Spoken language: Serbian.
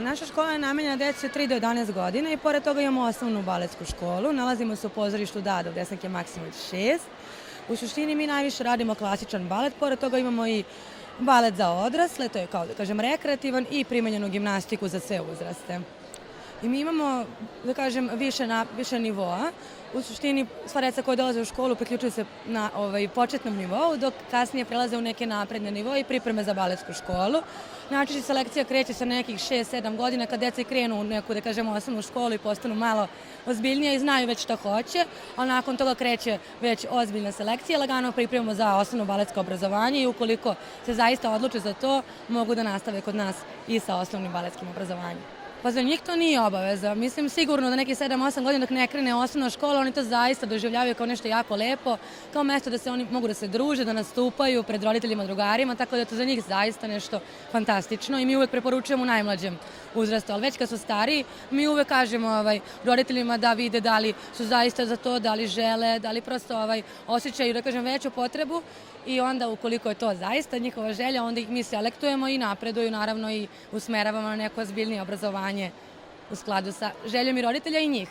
Naša škola je namenjena deci od 3 do 11 godina i pored toga imamo osnovnu baletsku školu. Nalazimo se u pozorištu Dado, Desanke Maksimović 6. U suštini mi najviše radimo klasičan balet, pored toga imamo i balet za odrasle, to je kao da kažem rekreativan i primenjenu gimnastiku za sve uzraste. I mi imamo, da kažem, više nivoa. U suštini, sva deca koja dolaze u školu priključuju se na početnom nivou, dok kasnije prelaze u neke napredne nivoe i pripreme za baletsku školu. Znači, selekcija kreće sa nekih 6-7 godina kad deca krenu u neku, da kažemo, osnovnu školu i postanu malo ozbiljnije i znaju već šta hoće, a nakon toga kreće već ozbiljna selekcija. Lagano pripremamo za osnovno baletsko obrazovanje i ukoliko se zaista odluče za to, mogu da nastave kod nas i sa osnovnim baletskim obrazovanjem. Pa za njih to nije obaveza. Mislim sigurno da neki 7-8 godina dok ne krene osnovna škola, oni to zaista doživljavaju kao nešto jako lepo, kao mesto da se oni mogu da se druže, da nastupaju pred roditeljima, drugarima, tako da je to za njih zaista nešto fantastično i mi uvek preporučujemo u najmlađem uzrastu, ali već kad su stariji, mi uvek kažemo roditeljima da vide da li su zaista za to, da li žele, da li prosto osjećaju, da kažem, veću potrebu i onda ukoliko je to zaista njihova želja, onda ih mi selektujemo i napreduju naravno i usmeravamo na neko ozbiljnije obrazovanje u skladu sa željom i roditelja i njih.